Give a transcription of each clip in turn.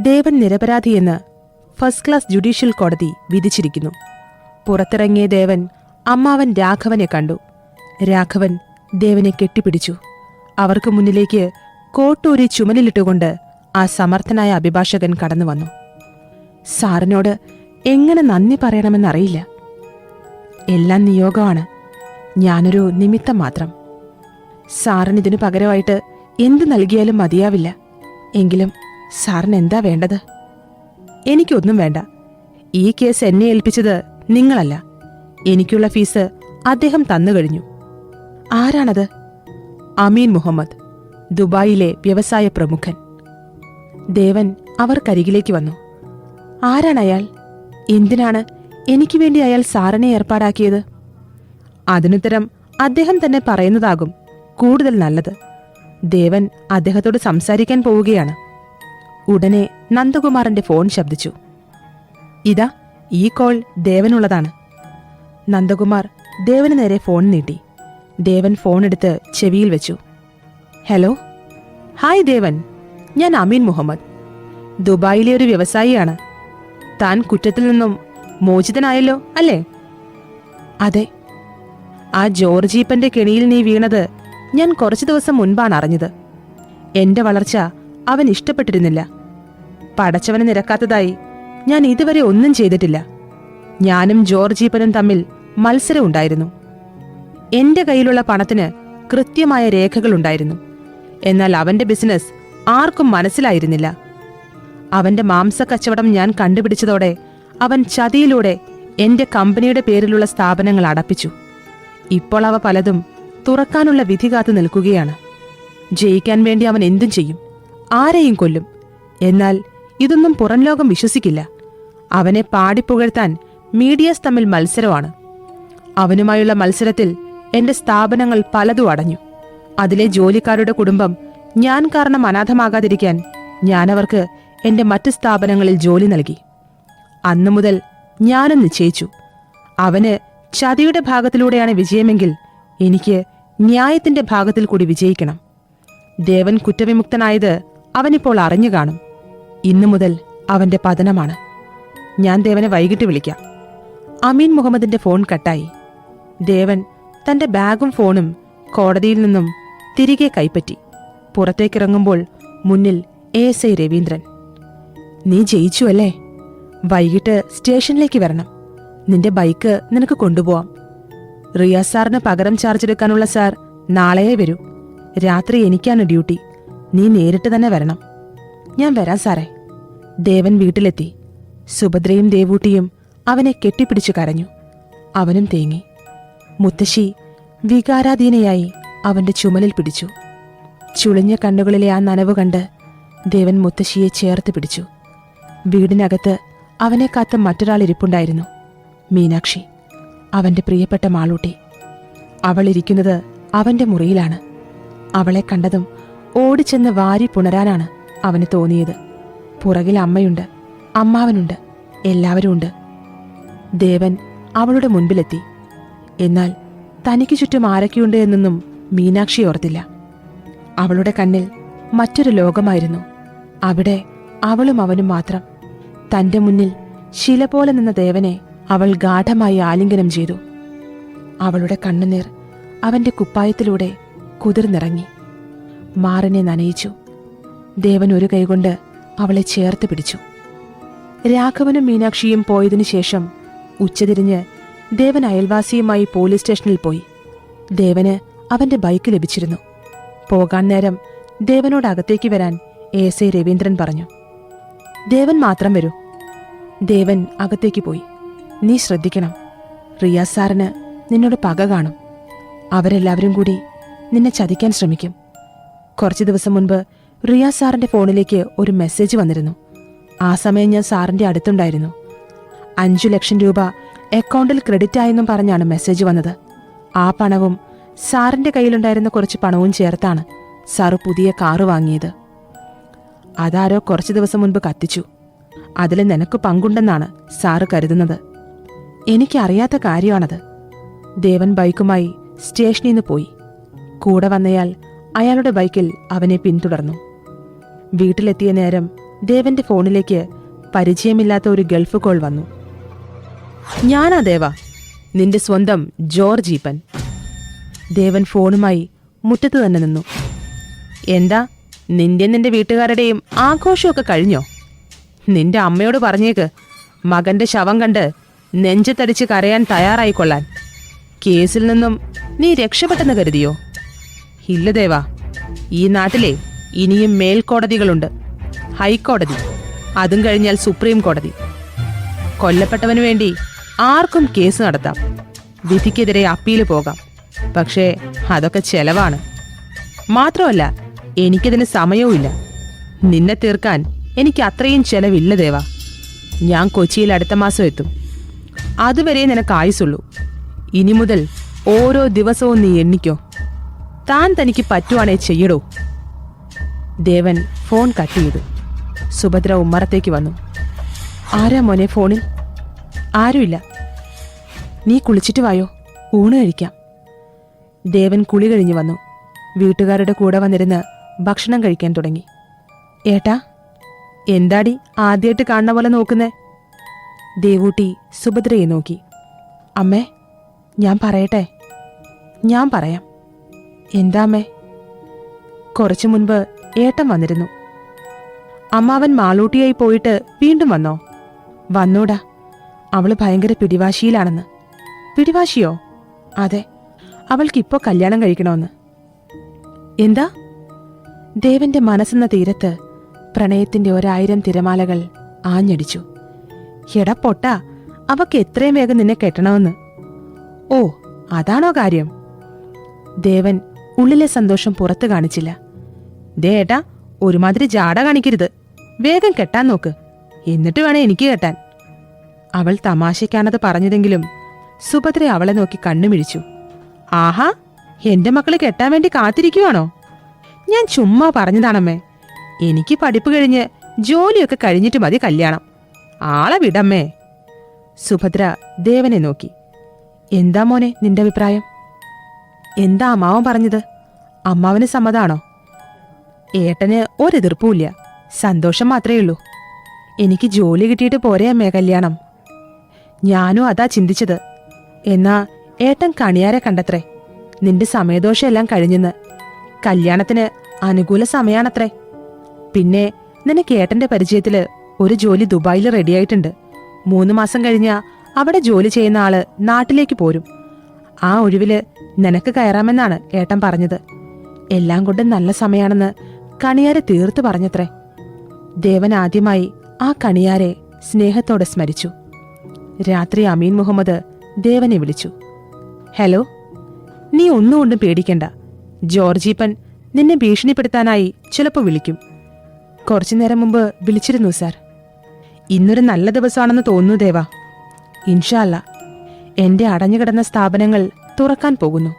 ദേവൻ നിരപരാധിയെന്ന് first class judicial കോടതി വിധിച്ചിരിക്കുന്നു. പുറത്തിറങ്ങിയ ദേവൻ അമ്മാവൻ രാഘവനെ കണ്ടു. രാഘവൻ ദേവനെ കെട്ടിപ്പിടിച്ചു. അവർക്ക് മുന്നിലേക്ക് കോട്ടൂരി ചുമലിലിട്ടുകൊണ്ട് ആ സമർത്ഥനായ അഭിഭാഷകൻ കടന്നു വന്നു. സാറിനോട് എങ്ങനെ നന്ദി പറയണമെന്നറിയില്ല. എല്ലാം നിയോഗമാണ്. ഞാനൊരു നിമിത്തം മാത്രം. സാറിനിതിനു പകരമായിട്ട് എന്തു നൽകിയാലും മതിയാവില്ല. എങ്കിലും സാറിന് എന്താ വേണ്ടത്? എനിക്കൊന്നും വേണ്ട. ഈ കേസ് എന്നെ ഏൽപ്പിച്ചത് നിങ്ങളല്ല. എനിക്കുള്ള ഫീസ് അദ്ദേഹം തന്നുകഴിഞ്ഞു. ആരാണത്? അമീൻ മുഹമ്മദ്, ദുബായിലെ വ്യവസായ പ്രമുഖൻ. ദേവൻ അവർക്കരികിലേക്ക് വന്നു. ആരാണയാൾ? എന്തിനാണ് എനിക്ക് വേണ്ടി അയാൾ സാറിനെ ഏർപ്പാടാക്കിയത്? അതിനുത്തരം അദ്ദേഹം തന്നെ പറയുന്നതാകും കൂടുതൽ നല്ലത്. ദേവൻ അദ്ദേഹത്തോട് സംസാരിക്കാൻ പോവുകയാണ്. ഉടനെ നന്ദകുമാറിന്റെ ഫോൺ ശബ്ദിച്ചു. ഇതാ, ഈ കോൾ ദേവനുള്ളതാണ്. നന്ദകുമാർ ദേവന് നേരെ ഫോൺ നീട്ടി. ദേവൻ ഫോണെടുത്ത് ചെവിയിൽ വെച്ചു. ഹലോ. ഹായ് ദേവൻ, ഞാൻ അമീൻ മുഹമ്മദ്. ദുബായിലെ ഒരു വ്യവസായിയാണ്. താൻ കുറ്റത്തിൽ നിന്നും മോചിതനായല്ലോ അല്ലേ? അതെ. ആ ജോർജീപ്പന്റെ കെണിയിൽ നീ വീണത് ഞാൻ കുറച്ചു ദിവസം മുൻപാണ് അറിഞ്ഞത്. എന്റെ വളർച്ച അവൻ ഇഷ്ടപ്പെട്ടിരുന്നില്ല. പടച്ചവന് നിരക്കാത്തതായി ഞാൻ ഇതുവരെ ഒന്നും ചെയ്തിട്ടില്ല. ഞാനും ജോർജീപ്പനും തമ്മിൽ മത്സരമുണ്ടായിരുന്നു. എന്റെ കയ്യിലുള്ള പണത്തിന് കൃത്യമായ രേഖകളുണ്ടായിരുന്നു. എന്നാൽ അവന്റെ ബിസിനസ് ആർക്കും മനസ്സിലായിരുന്നില്ല. അവന്റെ മാംസക്കച്ചവടം ഞാൻ കണ്ടുപിടിച്ചതോടെ അവൻ ചതിയിലൂടെ എന്റെ കമ്പനിയുടെ പേരിലുള്ള സ്ഥാപനങ്ങൾ അടപ്പിച്ചു. ഇപ്പോൾ അവ പലതും തുറക്കാനുള്ള വിധി കാത്തു നിൽക്കുകയാണ്. ജയിക്കാൻ വേണ്ടി അവൻ എന്തും ചെയ്യും, ആരെയും കൊല്ലും. എന്നാൽ ഇതൊന്നും പുറം ലോകം വിശ്വസിക്കില്ല. അവനെ പാടിപ്പുകഴ്ത്താൻ മീഡിയാസ് തമ്മിൽ മത്സരമാണ്. അവനുമായുള്ള മത്സരത്തിൽ എന്റെ സ്ഥാപനങ്ങൾ പലതും അടഞ്ഞു. അതിലെ ജോലിക്കാരുടെ കുടുംബം ഞാൻ കാരണം അനാഥമാകാതിരിക്കാൻ ഞാനവർക്ക് എന്റെ മറ്റ് സ്ഥാപനങ്ങളിൽ ജോലി നൽകി. അന്നു മുതൽ ഞാനും നിശ്ചയിച്ചു, അവന് ചതിയുടെ ഭാഗത്തിലൂടെയാണ് വിജയമെങ്കിൽ എനിക്ക് ന്യായത്തിന്റെ ഭാഗത്തിൽ കൂടി വിജയിക്കണം. ദേവൻ കുറ്റവിമുക്തനായത് അവനിപ്പോൾ അറിഞ്ഞു കാണും. ഇന്നു മുതൽ അവന്റെ പതനമാണ്. ഞാൻ ദേവനെ വൈകിട്ട് വിളിക്കാം. അമീൻ മുഹമ്മദിന്റെ ഫോൺ കട്ടായി. ദേവൻ തന്റെ ബാഗും ഫോണും കോടതിയിൽ നിന്നും തിരികെ കൈപ്പറ്റി. പുറത്തേക്കിറങ്ങുമ്പോൾ മുന്നിൽ ASI രവീന്ദ്രൻ. നീ ജയിച്ചു അല്ലേ? വൈകിട്ട് സ്റ്റേഷനിലേക്ക് വരണം. നിന്റെ ബൈക്ക് നിനക്ക് കൊണ്ടുപോവാം. റിയാസ് സാറിന് പകരം ചാർജ് എടുക്കാനുള്ള സാർ നാളെയേ വരൂ. രാത്രി എനിക്കാണ് ഡ്യൂട്ടി. നീ നേരിട്ട് തന്നെ വരണം. ഞാൻ വരാം സാറേ. ദേവൻ വീട്ടിലെത്തി. സുഭദ്രയും ദേവൂട്ടിയും അവനെ കെട്ടിപ്പിടിച്ചു കരഞ്ഞു. അവനും തേങ്ങി. മുത്തശ്ശി വികാരാധീനയായി അവന്റെ ചുമലിൽ പിടിച്ചു. ചുളിഞ്ഞ കണ്ണുകളിലെ ആ നനവ് കണ്ട് ദേവൻ മുത്തശ്ശിയെ ചേർത്ത് പിടിച്ചു. വീടിനകത്ത് അവനെ കാത്ത മറ്റൊരാൾ ഇരിപ്പുണ്ടായിരുന്നു. മീനാക്ഷി, അവന്റെ പ്രിയപ്പെട്ട മാളൂട്ടി. അവൾ ഇരിക്കുന്നത് അവന്റെ മുറിയിലാണ്. അവളെ കണ്ടതും ഓടിച്ചെന്ന് വാരി പുണരാനാണ് അവന് തോന്നിയത്. പുറകിൽ അമ്മയുണ്ട്, അമ്മാവനുണ്ട്, എല്ലാവരും ഉണ്ട്. ദേവൻ അവളുടെ മുൻപിലെത്തി. എന്നാൽ തനിക്ക് ചുറ്റും ആരൊക്കെയുണ്ട് എന്നൊന്നും മീനാക്ഷി ഓർത്തില്ല. അവളുടെ കണ്ണിൽ മറ്റൊരു ലോകമായിരുന്നു. അവിടെ അവളും അവനും മാത്രം. തന്റെ മുന്നിൽ ശില പോലെ നിന്ന ദേവനെ അവൾ ഗാഢമായി ആലിംഗനം ചെയ്തു. അവളുടെ കണ്ണുനീർ അവന്റെ കുപ്പായത്തിലൂടെ കുതിർന്നിറങ്ങി. മാറിനെ നനയിച്ചു. ദേവൻ ഒരു കൈകൊണ്ട് അവളെ ചേർത്ത് പിടിച്ചു. രാഘവനും മീനാക്ഷിയും പോയതിനു ശേഷം ഉച്ചതിരിഞ്ഞ് ദേവൻ അയൽവാസിയുമായി പോലീസ് സ്റ്റേഷനിൽ പോയി. ദേവന് അവന്റെ ബൈക്ക് ലഭിച്ചിരുന്നു. പോകാൻ നേരം ദേവനോട് അകത്തേക്ക് വരാൻ ASI രവീന്ദ്രൻ പറഞ്ഞു. ദേവൻ മാത്രം വരൂ. ദേവൻ അകത്തേക്ക് പോയി. നീ ശ്രദ്ധിക്കണം. റിയാസ് സാറിന് നിന്നോട് പക കാണും. അവരെല്ലാവരും കൂടി നിന്നെ ചതിക്കാൻ ശ്രമിക്കും. കുറച്ചു ദിവസം മുൻപ് റിയാസ് സാറിന്റെ ഫോണിലേക്ക് ഒരു മെസ്സേജ് വന്നിരുന്നു. ആ സമയം ഞാൻ സാറിന്റെ അടുത്തുണ്ടായിരുന്നു. 5 ലക്ഷം രൂപ അക്കൗണ്ടിൽ ക്രെഡിറ്റ് ആയെന്നും പറഞ്ഞാണ് മെസ്സേജ് വന്നത്. ആ പണവും സാറിന്റെ കയ്യിലുണ്ടായിരുന്ന കുറച്ച് പണവും ചേർത്താണ് സാറ് പുതിയ കാറ് വാങ്ങിയത്. അതാരോ കുറച്ചു ദിവസം മുൻപ് കത്തിച്ചു. അതിൽ നിനക്ക് പങ്കുണ്ടെന്നാണ് സാറ് കരുതുന്നത്. എനിക്കറിയാത്ത കാര്യമാണത്. ദേവൻ ബൈക്കുമായി സ്റ്റേഷനിൽ നിന്ന് പോയി. കൂടെ വന്നയാൾ അയാളുടെ ബൈക്കിൽ അവനെ പിന്തുടർന്നു. വീട്ടിലെത്തിയ നേരം ദേവന്റെ ഫോണിലേക്ക് പരിചയമില്ലാത്ത ഒരു ഗൾഫ് കോൾ വന്നു. ഞാനാ ദേവ, നിന്റെ സ്വന്തം ജോർജ് ഈപ്പൻ. ദേവൻ ഫോണുമായി മുറ്റത്ത് തന്നെ നിന്നു. എന്താ, നിന്റെ വീട്ടുകാരുടെയും ആഘോഷമൊക്കെ കഴിഞ്ഞോ? നിന്റെ അമ്മയോട് പറഞ്ഞേക്ക് മകന്റെ ശവം കണ്ട് നെഞ്ചത്തടിച്ച് കരയാൻ തയ്യാറായിക്കൊള്ളാൻ. കേസിൽ നിന്നും നീ രക്ഷപ്പെട്ടെന്ന് കരുതിയോ? ഇല്ല ദേവാ, ഈ നാട്ടിലെ ഇനിയും മേൽക്കോടതികളുണ്ട്. ഹൈക്കോടതി, അതും കഴിഞ്ഞാൽ സുപ്രീം കോടതി. കൊല്ലപ്പെട്ടവനു വേണ്ടി ആർക്കും കേസ് നടത്താം, വിധിക്കെതിരെ അപ്പീല് പോകാം. പക്ഷേ അതൊക്കെ ചെലവാണ്. മാത്രമല്ല, എനിക്കതിന് സമയവുമില്ല. നിന്നെ തീർക്കാൻ എനിക്ക് അത്രയും ചെലവില്ല ദേവാ. ഞാൻ കൊച്ചിയിൽ അടുത്ത മാസം എത്തും. അതുവരെ നിനക്ക് ആയുസുള്ളൂ. ഇനി മുതൽ ഓരോ ദിവസവും നീ എണ്ണിക്കോ. താൻ തനിക്ക് പറ്റുവാണേ ചെയ്യടോ. ദേവൻ ഫോൺ കട്ട് ചെയ്തു. സുഭദ്ര ഉമ്മറത്തേക്ക് വന്നു. ആരാ മോനെ ഫോണിൽ? ആരുമില്ല. നീ കുളിച്ചിട്ട് വായോ, ഊണ് കഴിക്കാം. ദേവൻ കുളി കഴിഞ്ഞു വന്നു. വീട്ടുകാരുടെ കൂടെ വന്നിരുന്ന് ഭക്ഷണം കഴിക്കാൻ തുടങ്ങി. ഏട്ടാ, എന്താടി ആദ്യമായിട്ട് കാണുന്ന പോലെ നോക്കുന്നേ? ദേവൂട്ടി സുഭദ്രയെ നോക്കി. അമ്മേ, ഞാൻ പറയട്ടെ? ഞാൻ പറയാം. എന്താ അമ്മേ? കുറച്ചു മുൻപ് ഏട്ടൻ വന്നിരുന്നു. അമ്മാവൻ മാളൂട്ടിയായി പോയിട്ട് വീണ്ടും വന്നോ? വന്നോടാ. അവള് ഭയങ്കര പിടിവാശിയിലാണെന്ന്. പിടിവാശിയോ? അതെ, അവൾക്കിപ്പോ കല്യാണം കഴിക്കണമെന്ന്. എന്താ? ദേവന്റെ മനസ്സെന്ന തീരത്ത് പ്രണയത്തിന്റെ 1000 തിരമാലകൾ ആഞ്ഞടിച്ചു. എടാ പൊട്ടാ, അവക്ക് എത്രയും വേഗം നിന്നെ കെട്ടണമെന്ന്. ഓ, അതാണോ കാര്യം? ദേവൻ ഉള്ളിലെ സന്തോഷം പുറത്തു കാണിച്ചില്ല. ദേ ഏട്ടാ, ഒരുമാതിരി ജാട കാണിക്കരുത്. വേഗം കെട്ടാൻ നോക്ക്, എന്നിട്ട് വേണേ എനിക്ക് കെട്ടാൻ. അവൾ തമാശയ്ക്കാണത് പറഞ്ഞതെങ്കിലും സുഭദ്ര അവളെ നോക്കി കണ്ണുമിഴിച്ചു. ആഹാ, എന്റെ മക്കള് കെട്ടാൻ വേണ്ടി കാത്തിരിക്കുവാണോ? ഞാൻ ചുമ്മാ പറഞ്ഞതാണമ്മേ. എനിക്ക് പഠിപ്പ് കഴിഞ്ഞ് ജോലിയൊക്കെ കഴിഞ്ഞിട്ട് മതി കല്യാണം. ആളെ വിടമ്മേ. സുഭദ്ര ദേവനെ നോക്കി. എന്താ മോനെ നിന്റെ അഭിപ്രായം? എന്താ അമ്മാവൻ പറഞ്ഞത്? അമ്മാവന് സമ്മതാണോ? ഏട്ടന് ഒരെതിർപ്പുമില്ല, സന്തോഷം മാത്രമേ ഉള്ളൂ. എനിക്ക് ജോലി കിട്ടിയിട്ട് പോരേ അമ്മേ കല്യാണം. ഞാനും അതാ ചിന്തിച്ചത്. എന്നാ ഏട്ടൻ കണിയാരെ കണ്ടത്രേ. നിന്റെ സമയദോഷമെല്ലാം കഴിഞ്ഞെന്ന്. കല്യാണത്തിന് അനുകൂല സമയാണത്രേ. പിന്നെ നിനക്ക് ഏട്ടന്റെ പരിചയത്തില് ഒരു ജോലി ദുബായിൽ റെഡിയായിട്ടുണ്ട്. 3 മാസം കഴിഞ്ഞാ അവിടെ ജോലി ചെയ്യുന്ന ആള് നാട്ടിലേക്ക് പോരും. ആ ഒഴിവില് നിനക്ക് കയറാമെന്നാണ് ഏട്ടൻ പറഞ്ഞത്. എല്ലാം കൊണ്ടും നല്ല സമയാണെന്ന് കണിയാരെ തീർത്തു പറഞ്ഞത്രേ. ദേവൻ ആദ്യമായി ആ കണിയാരെ സ്നേഹത്തോടെ സ്മരിച്ചു. രാത്രി അമീൻ മുഹമ്മദ് ദേവനെ വിളിച്ചു. ഹലോ, നീ ഒന്നുകൊണ്ടും പേടിക്കണ്ട. ജോർജീപ്പൻ നിന്നെ ഭീഷണിപ്പെടുത്താനായി ചിലപ്പോൾ വിളിക്കും. കുറച്ചുനേരം മുമ്പ് വിളിച്ചിരുന്നു സാർ. ഇന്നൊരു നല്ല ദിവസമാണെന്ന് തോന്നുന്നു ദേവാ. ഇൻഷാ അല്ലാ, എന്റെ അടഞ്ഞുകിടന്ന സ്ഥാപനങ്ങൾ തുറക്കാൻ പോകുന്നു.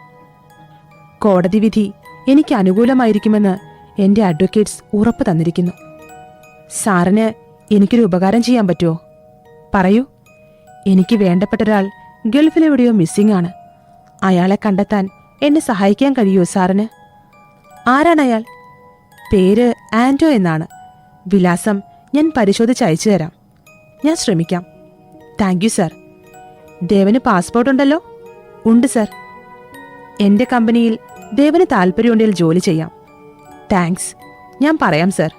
കോടതി വിധി എനിക്ക് അനുകൂലമായിരിക്കുമെന്ന് എന്റെ അഡ്വക്കേറ്റ്സ് ഉറപ്പ് തന്നിരിക്കുന്നു. സാറിന് എനിക്കൊരു ഉപകാരം ചെയ്യാൻ പറ്റുമോ? പറയൂ. എനിക്ക് വേണ്ടപ്പെട്ടൊരാൾ ഗൾഫിലെവിടെയോ മിസ്സിംഗ് ആണ്. അയാളെ കണ്ടെത്താൻ എന്നെ സഹായിക്കാൻ കഴിയുമോ സാറിന്? ആരാണയാൾ? പേര് ആൻഡോ എന്നാണ്. വിലാസം ഞാൻ പരിശോധിച്ച് അയച്ചു തരാം. ഞാൻ ശ്രമിക്കാം. Thank you sir. ദേവന് പാസ്പോർട്ട് ഉണ്ടല്ലോ? ഉണ്ട് സാർ. എന്റെ കമ്പനിയിൽ ദേവന് താല്പര്യമുണ്ടെങ്കിൽ ജോലി ചെയ്യാം. താങ്ക്സ്. ഞാൻ പറയാം സാർ.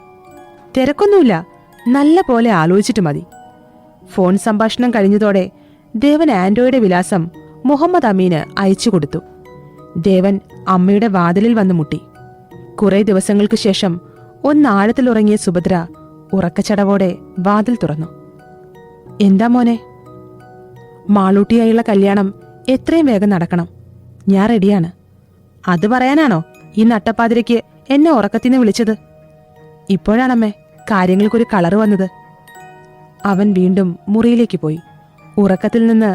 തിരക്കൊന്നുമില്ല, നല്ല പോലെ ആലോചിച്ചിട്ട് മതി. ഫോൺ സംഭാഷണം കഴിഞ്ഞതോടെ ദേവൻ ആൻഡോയുടെ വിലാസം മുഹമ്മദ് അമീന് അയച്ചു കൊടുത്തു. ദേവൻ അമ്മയുടെ വാതിലിൽ വന്നു മുട്ടി. കുറെ ദിവസങ്ങൾക്കു ശേഷം ഒന്നാഴത്തിലുറങ്ങിയ സുഭദ്ര ഉറക്കച്ചടവോടെ വാതിൽ തുറന്നു. എന്താ മോനെ? മാളൂട്ടിയായുള്ള കല്യാണം എത്രയും വേഗം നടക്കണം. ഞാൻ റെഡിയാണ്. അത് പറയാനാണോ ഈ നട്ടപ്പാതിരയ്ക്ക് എന്നെ ഉറക്കത്തിന്ന് വിളിച്ചത്? ഇപ്പോഴാണമ്മേ കാര്യങ്ങൾക്കൊരു കളറ് വന്നത്. അവൻ വീണ്ടും മുറിയിലേക്ക് പോയി. ഉറക്കത്തിൽ നിന്ന്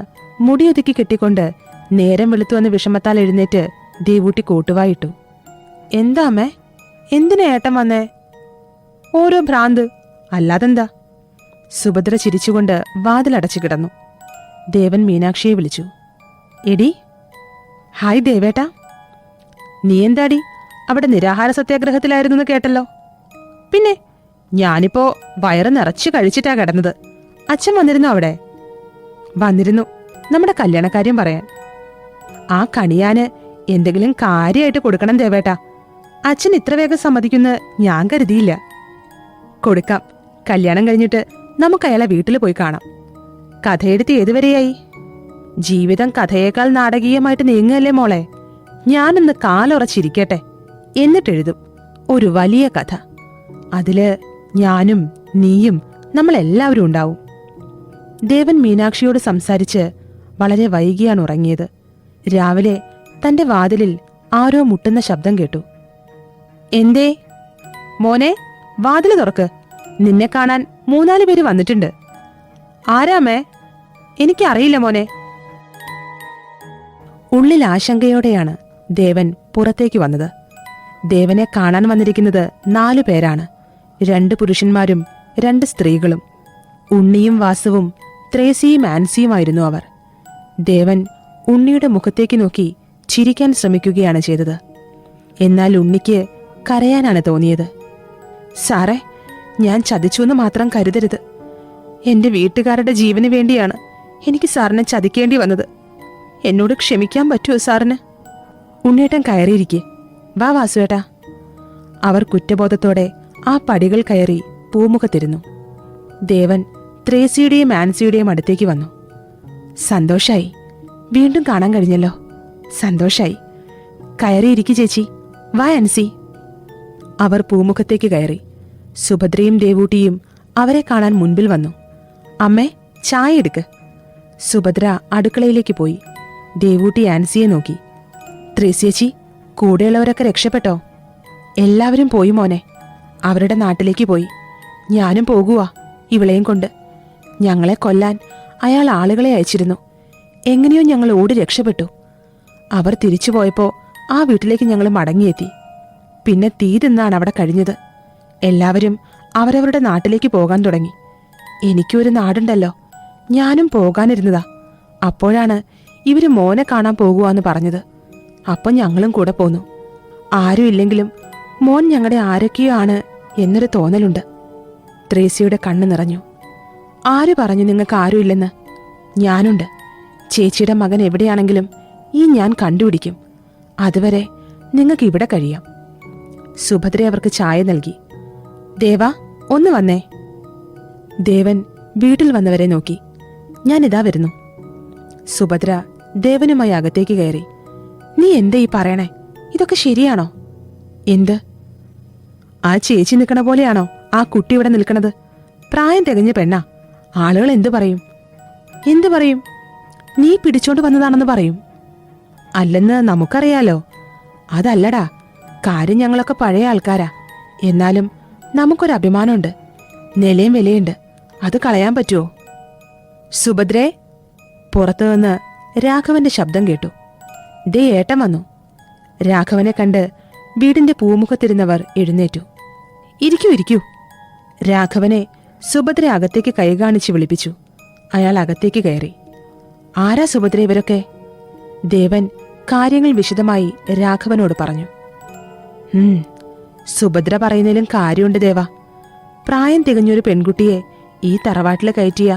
മുടിയൊതുക്കി കെട്ടിക്കൊണ്ട് നേരം വെളുത്തുവന്ന് വിഷമത്താൽ എഴുന്നേറ്റ് ദേവൂട്ടി കൂട്ടുവായിട്ടു. എന്താ അമ്മേ? എന്തിനാ ഏട്ടൻ വന്നേ? ഓരോ ഭ്രാന്ത്, അല്ലാതെന്താ? സുഭദ്ര ചിരിച്ചുകൊണ്ട് വാതിലടച്ചു കിടന്നു. ദേവൻ മീനാക്ഷിയെ വിളിച്ചു. എടി. ഹായ് ദേവേട്ടാ. നീ എന്താടി അവിടെ നിരാഹാര സത്യാഗ്രഹത്തിലായിരുന്നെന്ന് കേട്ടല്ലോ. പിന്നെ ഞാനിപ്പോ വയറ് നിറച്ച് കഴിച്ചിട്ടാ കിടന്നത്. അച്ഛൻ വന്നിരുന്നു അവിടെ? വന്നിരുന്നു, നമ്മുടെ കല്യാണക്കാര്യം പറയാൻ. ആ കണിയാന് എന്തെങ്കിലും കാര്യമായിട്ട് കൊടുക്കണം ദേവേട്ടാ. അച്ഛൻ ഇത്ര വേഗം സമ്മതിക്കുന്ന് ഞാൻ കരുതിയില്ല. കൊടുക്കാം. കല്യാണം കഴിഞ്ഞിട്ട് നമുക്ക് അയാളെ വീട്ടിൽ പോയി കാണാം. കഥയെടുത്ത് ഏതുവരെയായി? ജീവിതം കഥയേക്കാൾ നാടകീയമായിട്ട് നീങ്ങുകയല്ലേ മോളെ. ഞാനൊന്ന് കാലുറച്ചിരിക്കട്ടെ, എന്നിട്ടെഴുതും ഒരു വലിയ കഥ. അതില് ഞാനും നീയും നമ്മളെല്ലാവരും ഉണ്ടാവും. ദേവൻ മീനാക്ഷിയോട് സംസാരിച്ച് വളരെ വൈകിയാണ് ഉറങ്ങിയത്. രാവിലെ തന്റെ വാതിലിൽ ആരോ മുട്ടുന്ന ശബ്ദം കേട്ടു. എന്തേ മോനെ, വാതില് തുറക്ക്. നിന്നെ കാണാൻ 3-4 പേര് വന്നിട്ടുണ്ട്. ആരാമേ? എനിക്കറിയില്ല മോനെ. ഉള്ളിൽ ആശങ്കയോടെയാണ് ദേവൻ പുറത്തേക്ക് വന്നത്. ദേവനെ കാണാൻ വന്നിരിക്കുന്നത് 4 പേരാണ്. 2 പുരുഷന്മാരും 2 സ്ത്രീകളും. ഉണ്ണിയും വാസുവും ത്രേസിയും ആൻസിയുമായിരുന്നു അവർ. ദേവൻ ഉണ്ണിയുടെ മുഖത്തേക്ക് നോക്കി ചിരിക്കാൻ ശ്രമിക്കുകയാണ് ചെയ്തത്. എന്നാൽ ഉണ്ണിക്ക് കരയാനാണ് തോന്നിയത്. സാറേ, ഞാൻ ചതിച്ചുവെന്ന് മാത്രം കരുതരുത്. എന്റെ വീട്ടുകാരുടെ ജീവന് വേണ്ടിയാണ് എനിക്ക് സാറിനെ ചതിക്കേണ്ടി വന്നത്. എന്നോട് ക്ഷമിക്കാൻ പറ്റുമോ സാറിന്? ഉണ്ണിയേട്ടൻ കയറിയിരിക്കെ. വാ വാസുവേട്ടാ. അവർ കുറ്റബോധത്തോടെ ആ പടികൾ കയറി പൂമുഖത്തിരുന്നു. ദേവൻ ത്രേസിയുടെയും ആൻസിയുടെയും അടുത്തേക്ക് വന്നു. സന്തോഷായി, വീണ്ടും കാണാൻ കഴിഞ്ഞല്ലോ. സന്തോഷായി. കയറിയിരിക്കു ചേച്ചി. വാ ആൻസി. അവർ പൂമുഖത്തേക്ക് കയറി. സുഭദ്രയും ദേവൂട്ടിയും അവരെ കാണാൻ മുൻപിൽ വന്നു. അമ്മേ, ചായ എടുക്ക്. സുഭദ്ര അടുക്കളയിലേക്ക് പോയി. ദേവൂട്ടി ആൻസിയെ നോക്കി. ത്രേസ്യേച്ചി, കൂടെയുള്ളവരൊക്കെ രക്ഷപ്പെട്ടോ? എല്ലാവരും പോയി മോനെ. അവരുടെ നാട്ടിലേക്ക് പോയി. ഞാനും പോകുവാ ഇവളെയും കൊണ്ട്. ഞങ്ങളെ കൊല്ലാൻ അയാൾ ആളുകളെ അയച്ചിരുന്നു. എങ്ങനെയോ ഞങ്ങൾ ഓടി രക്ഷപ്പെട്ടു. അവർ തിരിച്ചു പോയപ്പോ ആ വീട്ടിലേക്ക് ഞങ്ങൾ മടങ്ങിയെത്തി. പിന്നെ തീ തിന്നാണ് അവിടെ കഴിഞ്ഞത്. എല്ലാവരും അവരവരുടെ നാട്ടിലേക്ക് പോകാൻ തുടങ്ങി. എനിക്കൊരു നാടുണ്ടല്ലോ, ഞാനും പോകാനിരുന്നതാ. അപ്പോഴാണ് ഇവര് മോനെ കാണാൻ പോകുവാന്ന് പറഞ്ഞത്. അപ്പം ഞങ്ങളും കൂടെ പോന്നു. ആരും ഇല്ലെങ്കിലും മോൻ ഞങ്ങളുടെ ആരൊക്കെയോ ആണ് എന്നൊരു തോന്നലുണ്ട്. ത്രേസിയുടെ കണ്ണ് നിറഞ്ഞു. ആര് പറഞ്ഞു നിങ്ങൾക്ക് ആരുമില്ലെന്ന്? ഞാനുണ്ട്. ചേച്ചിയുടെ മകൻ എവിടെയാണെങ്കിലും ഈ ഞാൻ കണ്ടുപിടിക്കും. അതുവരെ നിങ്ങൾക്ക് ഇവിടെ കഴിയാം. സുഭദ്ര അവർക്ക് ചായ നൽകി. ദേവാ, ഒന്ന് വന്നേ. ദേവൻ വീട്ടിൽ വന്നവരെ നോക്കി. ഞാനിതാ വരുന്നു. സുഭദ്ര ദേവനുമായി അകത്തേക്ക് കയറി. നീ എന്താ ഈ പറയണേ? ഇതൊക്കെ ശരിയാണോ? എന്ത്? ആ ചേച്ചി നിൽക്കണ പോലെയാണോ ആ കുട്ടി ഇവിടെ നിൽക്കണത്? പ്രായം തികഞ്ഞ പെണ്ണാ. ആളുകൾ എന്തു പറയും? എന്തു പറയും? നീ പിടിച്ചോണ്ട് വന്നതാണെന്ന് പറയും. അല്ലെന്ന് നമുക്കറിയാലോ. അതല്ലടാ, കാര്യം ഞങ്ങളൊക്കെ പഴയ ആൾക്കാരാ. എന്നാലും നമുക്കൊരഭിമാനമുണ്ട്, നിലയും വിലയുണ്ട്. അത് കളയാൻ പറ്റുമോ? സുഭദ്രേ, പുറത്തുനിന്ന് രാഘവന്റെ ശബ്ദം കേട്ടു. ദേ ഏട്ടൻ വന്നു. രാഘവനെ കണ്ട് വീടിന്റെ പൂമുഖത്തിരുന്നവർ എഴുന്നേറ്റു. ഇരിക്കൂ ഇരിക്കൂ. രാഘവനെ സുഭദ്ര അകത്തേക്ക് കൈകാണിച്ച് വിളിപ്പിച്ചു. അയാൾ അകത്തേക്ക് കയറി. ആരാ സുഭദ്ര ഇവരൊക്കെ? ദേവൻ കാര്യങ്ങൾ വിശദമായി രാഘവനോട് പറഞ്ഞു. സുഭദ്ര പറയുന്നതിലും കാര്യമുണ്ട് ദേവാ. പ്രായം തികഞ്ഞൊരു പെൺകുട്ടിയെ ഈ തറവാട്ടിൽ കയറ്റിയ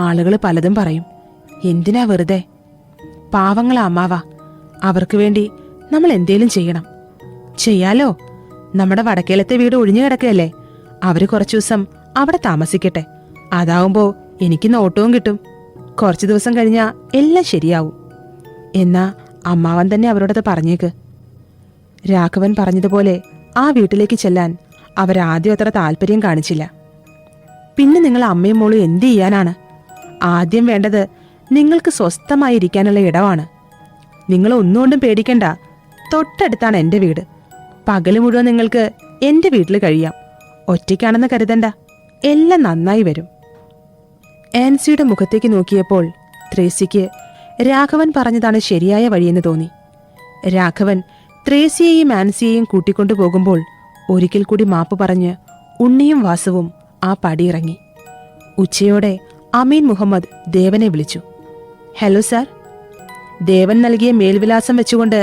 ആളുകൾ പലതും പറയും. എന്തിനാ വെറുതെ? പാവങ്ങളാ അമ്മാവാ. അവർക്ക് വേണ്ടി നമ്മൾ എന്തേലും ചെയ്യണം. ചെയ്യാലോ. നമ്മുടെ വടക്കേലത്തെ വീട് ഒഴിഞ്ഞു കിടക്കുകയല്ലേ. അവര് കുറച്ചു ദിവസം അവിടെ താമസിക്കട്ടെ. അതാവുമ്പോ എനിക്ക് നോട്ടവും കിട്ടും. കുറച്ചു ദിവസം കഴിഞ്ഞാ എല്ലാം ശരിയാവും. എന്നാ അമ്മാവൻ തന്നെ അവരോടത് പറഞ്ഞേക്ക്. രാഘവൻ പറഞ്ഞതുപോലെ ആ വീട്ടിലേക്ക് ചെല്ലാൻ അവരാദ്യം അത്ര താല്പര്യം കാണിച്ചില്ല. പിന്നെ നിങ്ങൾ അമ്മയും മോളും എന്തു ചെയ്യാനാണ്? ആദ്യം വേണ്ടത് നിങ്ങൾക്ക് സ്വസ്ഥമായിരിക്കാനുള്ള ഇടമാണ്. നിങ്ങൾ ഒന്നുകൊണ്ടും പേടിക്കണ്ട. തൊട്ടടുത്താണ് എന്റെ വീട്. പകല് മുഴുവൻ നിങ്ങൾക്ക് എന്റെ വീട്ടിൽ കഴിയാം. ഒറ്റയ്ക്കാണെന്ന് കരുതണ്ട. എല്ലാം നന്നായി വരും. ആൻസിയുടെ മുഖത്തേക്ക് നോക്കിയപ്പോൾ ത്രേസിക്ക് രാഘവൻ പറഞ്ഞതാണ് ശരിയായ വഴിയെന്ന് തോന്നി. രാഘവൻ ത്രേസിയെയും ആൻസിയെയും കൂട്ടിക്കൊണ്ടു പോകുമ്പോൾ ഒരിക്കൽ കൂടി മാപ്പ് പറഞ്ഞ് ഉണ്ണിയും വാസുവും ആ പടിയിറങ്ങി. ഉച്ചയോടെ അമീൻ മുഹമ്മദ് ദേവനെ വിളിച്ചു. Hello sir. ദേവൻ നൽകിയ മേൽവിലാസം വെച്ചുകൊണ്ട്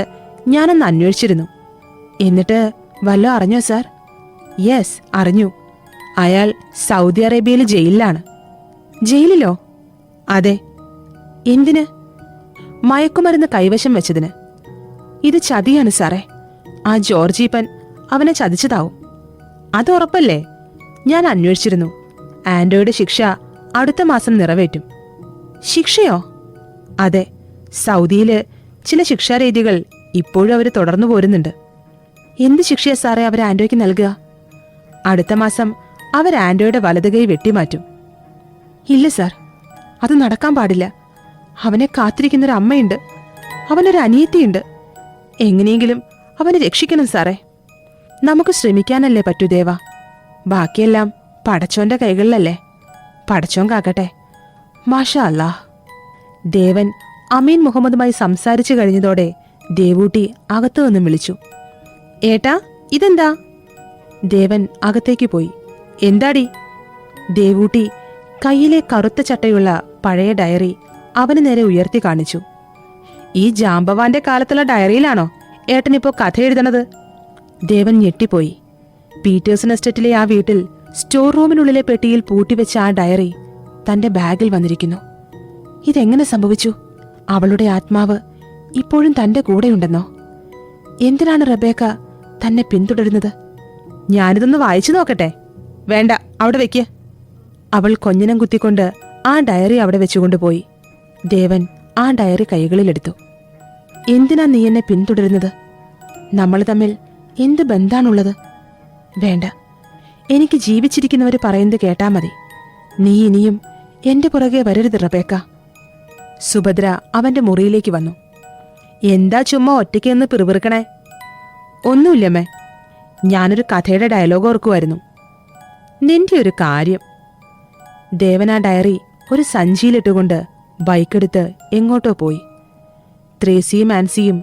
ഞാനൊന്ന് അന്വേഷിച്ചിരുന്നു. എന്നിട്ട് വല്ലോ അറിഞ്ഞോ സാർ? യെസ്, അറിഞ്ഞു. അയാൾ സൗദി അറേബ്യയിലെ ജയിലിലാണ്. ജയിലിലോ? അതെ. എന്തിന്? മയക്കുമരുന്ന് കൈവശം വെച്ചതിന്. ഇത് ചതിയാണ് സാറേ. ആ ജോർജീപ്പൻ അവനെ ചതിച്ചതാവും. അത് ഉറപ്പല്ലേ? ഞാൻ അന്വേഷിച്ചിരുന്നു. ആൻഡോയുടെ ശിക്ഷ അടുത്ത മാസം നിറവേറ്റും. ശിക്ഷയോ? അതെ. സൗദിയില് ചില ശിക്ഷാരീതികൾ ഇപ്പോഴും അവർ തുടർന്നു പോരുന്നുണ്ട്. എന്ത് ശിക്ഷയാ സാറേ അവർ ആൻഡോയ്ക്ക് നൽകുക? അടുത്ത മാസം അവർ ആൻഡോയുടെ വലതുകൈ വെട്ടിമാറ്റും. ഇല്ല സാർ, അത് നടക്കാൻ പാടില്ല. അവനെ കാത്തിരിക്കുന്നൊരു അമ്മയുണ്ട്, അവനൊരു അനിയത്തിയുണ്ട്. എങ്ങനെയെങ്കിലും അവനെ രക്ഷിക്കണം സാറേ. നമുക്ക് ശ്രമിക്കാനല്ലേ പറ്റൂ ദേവാ. ബാക്കിയെല്ലാം പടച്ചോന്റെ കൈകളിലല്ലേ. പടച്ചോൻ കാക്കട്ടെ. മാഷാ അല്ലാഹ്. ദേവൻ അമീൻ മുഹമ്മദുമായി സംസാരിച്ചു കഴിഞ്ഞതോടെ ദേവൂട്ടി അകത്തു നിന്നും വിളിച്ചു. ഏട്ടാ, ഇതെന്താ? ദേവൻ അകത്തേക്ക് പോയി. എന്താടി? ദേവൂട്ടി കയ്യിലെ കറുത്ത ചട്ടയുള്ള പഴയ ഡയറി അവന് നേരെ ഉയർത്തി കാണിച്ചു. ഈ ജാമ്പവാന്റെ കാലത്തുള്ള ഡയറിയിലാണോ ഏട്ടനിപ്പോ കഥ എഴുതണത്? ദേവൻ ഞെട്ടിപ്പോയി. പീറ്റേഴ്സൺ എസ്റ്റേറ്റിലെ ആ വീട്ടിൽ സ്റ്റോർ റൂമിനുള്ളിലെ പെട്ടിയിൽ പൂട്ടിവെച്ച ആ ഡയറി തന്റെ ബാഗിൽ വന്നിരിക്കുന്നു. ഇതെങ്ങനെ സംഭവിച്ചു? അവളുടെ ആത്മാവ് ഇപ്പോഴും തന്റെ കൂടെയുണ്ടെന്നോ? എന്തിനാണ് റബേക്ക തന്നെ പിന്തുടരുന്നത്? ഞാനിതൊന്ന് വായിച്ചു നോക്കട്ടെ. വേണ്ട, അവിടെ വെക്ക്. അവൾ കൊഞ്ഞനം കുത്തിക്കൊണ്ട് ആ ഡയറി അവിടെ വെച്ചുകൊണ്ടുപോയി. ദേവൻ ആ ഡയറി കൈകളിലെടുത്തു. എന്തിനാ നീ എന്നെ പിന്തുടരുന്നത്? നമ്മൾ തമ്മിൽ എന്ത് ബന്ധാണുള്ളത്? വേണ്ട, എനിക്ക് ജീവിച്ചിരിക്കുന്നവർ പറയുന്നത് കേട്ടാ മതി. നീ ഇനിയും എന്റെ പുറകെ വരരുത് റബേക്ക. സുഭദ്ര അവന്റെ മുറിയിലേക്ക് വന്നു. എന്താ ചുമ്മാ ഒറ്റയ്ക്ക് എന്ന് പിറുപിറുക്കണേ? ഒന്നുമില്ലമ്മേ, ഞാനൊരു കഥയുടെ ഡയലോഗ് ഓർക്കുമായിരുന്നു. നിന്റെ ഒരു കാര്യം. ദേവൻ ആ ഡയറി ഒരു സഞ്ചിയിലിട്ടുകൊണ്ട് ബൈക്കെടുത്ത് എങ്ങോട്ടോ പോയി. ത്രേസിയും ആൻസിയും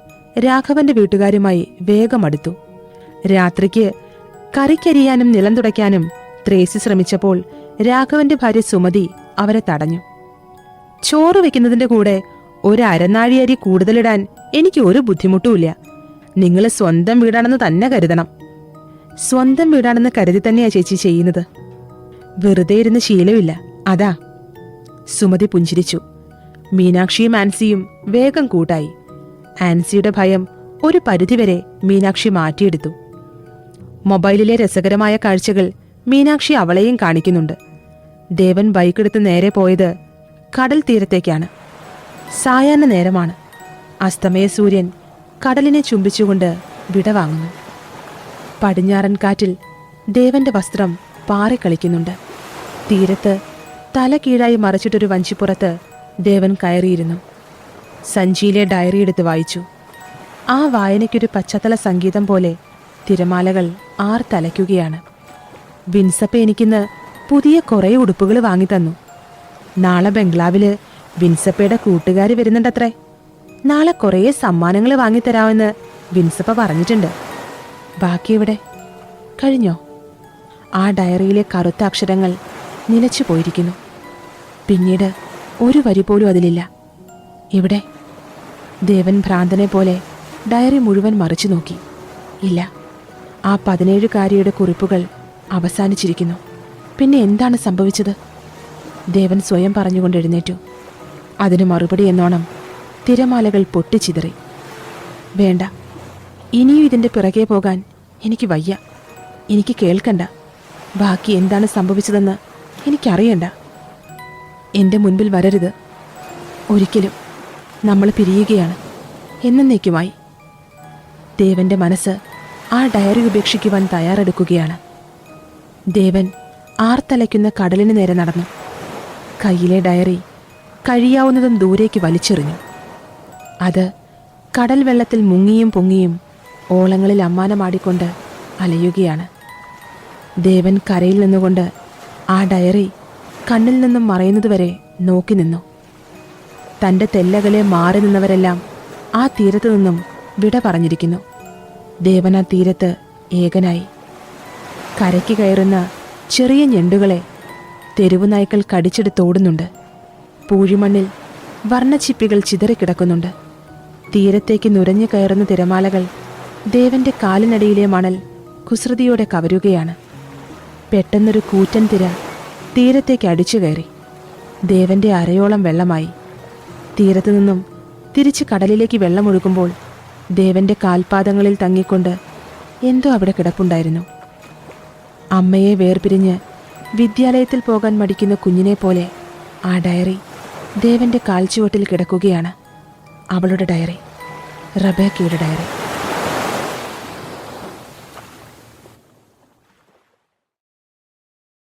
രാഘവന്റെ വീട്ടുകാരുമായി വേഗം അടുത്തു. രാത്രിക്ക് കറിക്കരിയാനും നിലം തുടയ്ക്കാനും ത്രേസി ശ്രമിച്ചപ്പോൾ രാഘവന്റെ ഭാര്യ സുമതി അവരെ തടഞ്ഞു. ചോറ് വെക്കുന്നതിന്റെ കൂടെ ഒരു അരനാഴി അരി കൂടുതലിടാൻ എനിക്ക് ഒരു ബുദ്ധിമുട്ടുമില്ല. നിങ്ങൾ സ്വന്തം വീടാണെന്ന് തന്നെ കരുതണം. സ്വന്തം വീടാണെന്ന് കരുതി തന്നെയാ ചേച്ചി ചെയ്യുന്നത്. വെറുതെ ഇരുന്ന് ശീലമില്ല, അതാ. സുമതി പുഞ്ചിരിച്ചു. മീനാക്ഷിയും ആൻസിയും വേഗം കൂട്ടായി. ആൻസിയുടെ ഭയം ഒരു പരിധിവരെ മീനാക്ഷി മാറ്റിയെടുത്തു. മൊബൈലിലെ രസകരമായ കാഴ്ചകൾ മീനാക്ഷി അവളെയും കാണിക്കുന്നുണ്ട്. ദേവൻ ബൈക്കെടുത്ത് നേരെ പോയത് കടൽ തീരത്തേക്കാണ്. സായാഹ്ന നേരമാണ്. അസ്തമയ സൂര്യൻ കടലിനെ ചുംബിച്ചുകൊണ്ട് വിടവാങ്ങുന്നു. പടിഞ്ഞാറൻ കാറ്റിൽ ദേവന്റെ വസ്ത്രം പാറിക്കളിക്കുന്നുണ്ട്. തീരത്ത് തല കീഴായി മറച്ചിട്ടൊരു വഞ്ചിപ്പുറത്ത് ദേവൻ കയറിയിരുന്നു. സഞ്ചിയിലെ ഡയറി എടുത്ത് വായിച്ചു. ആ വായനയ്ക്കൊരു പശ്ചാത്തല സംഗീതം പോലെ തിരമാലകൾ ആർത്തലയ്ക്കുകയാണ്. വിൻസപ്പ എനിക്കിന്ന് പുതിയ കുറേ ഉടുപ്പുകൾ വാങ്ങിത്തന്നു. നാളെ ബംഗ്ലാവില് വിൻസപ്പയുടെ കൂട്ടുകാർ വരുന്നുണ്ടത്രേ. നാളെ കുറേ സമ്മാനങ്ങൾ വാങ്ങിത്തരാമെന്ന് വിൻസപ്പ പറഞ്ഞിട്ടുണ്ട്. ബാക്കി ഇവിടെ കഴിഞ്ഞോ? ആ ഡയറിയിലെ കറുത്ത അക്ഷരങ്ങൾ നിലച്ചു പോയിരിക്കുന്നു. പിന്നീട് ഒരു വരി പോലും അതിലില്ല. ഇവിടെ? ദേവൻ ഭ്രാന്തനെ പോലെ ഡയറി മുഴുവൻ മറിച്ചു നോക്കി. ഇല്ല, ആ 17-കാരിയുടെ കുറിപ്പുകൾ അവസാനിച്ചിരിക്കുന്നു. പിന്നെ എന്താണ് സംഭവിച്ചത്? ദേവൻ സ്വയം പറഞ്ഞുകൊണ്ട് എഴുന്നേറ്റു. അതിന് മറുപടി എന്നോണം തിരമാലകൾ പൊട്ടിച്ചിതറി. വേണ്ട, ഇനിയും ഇതിൻ്റെ പിറകെ പോകാൻ എനിക്ക് വയ്യ. എനിക്ക് കേൾക്കണ്ട. ബാക്കി എന്താണ് സംഭവിച്ചതെന്ന് എനിക്കറിയണ്ട. എൻ്റെ മുൻപിൽ വരരുത്. ഒരിക്കലും. നമ്മൾ പിരിയുകയാണ്, എന്നേക്കുമായി. ദേവന്റെ മനസ്സ് ആ ഡയറി ഉപേക്ഷിക്കുവാൻ തയ്യാറെടുക്കുകയാണ്. ദേവൻ ആർത്തലയ്ക്കുന്ന കടലിന് നേരെ നടന്നു. കയ്യിലെ ഡയറി കഴിയാവുന്നതും ദൂരേക്ക് വലിച്ചെറിഞ്ഞു. അത് കടൽ വെള്ളത്തിൽ മുങ്ങിയും പൊങ്ങിയും ഓളങ്ങളിൽ അമ്മാനമാടിക്കൊണ്ട് അലയുകയാണ്. ദേവൻ കരയിൽ നിന്നുകൊണ്ട് ആ ഡയറി കണ്ണിൽ നിന്നും മറയുന്നതുവരെ നോക്കി നിന്നു. തൻ്റെ തെല്ലകലെ മാറി നിന്നവരെല്ലാം ആ തീരത്തു നിന്നും വിട പറഞ്ഞിരിക്കുന്നു. ദേവൻ ആ തീരത്ത് ഏകനായി. കരയ്ക്ക് കയറുന്ന ചെറിയ ഞണ്ടുകളെ തെരുവുനായ്ക്കൾ കടിച്ചെടുത്തോടുന്നുണ്ട്. പൂഴിമണ്ണിൽ വർണ്ണച്ചിപ്പികൾ ചിതറിക്കിടക്കുന്നുണ്ട്. തീരത്തേക്ക് നുരഞ്ഞു കയറുന്ന തിരമാലകൾ ദേവന്റെ കാലിനടിയിലെ മണൽ കുസൃതിയോടെ കവരുകയാണ്. പെട്ടെന്നൊരു കൂറ്റൻ തിര തീരത്തേക്ക് അടിച്ചു കയറി. ദേവന്റെ അരയോളം വെള്ളമായി. തീരത്തു നിന്നും തിരിച്ച് കടലിലേക്ക് വെള്ളമൊഴുകുമ്പോൾ ദേവന്റെ കാൽപാദങ്ങളിൽ തങ്ങിക്കൊണ്ട് എന്തോ അവിടെ കിടപ്പുണ്ടായിരുന്നു. അമ്മയെ വേർപിരിഞ്ഞ് വിദ്യാലയത്തിൽ പോകാൻ മടിക്കുന്ന കുഞ്ഞിനെ പോലെ ആ ഡയറി ദേവന്റെ കാൽച്ചുവട്ടിൽ കിടക്കുകയാണ്. അവളുടെ ഡയറി, റബേക്കയുടെ ഡയറി.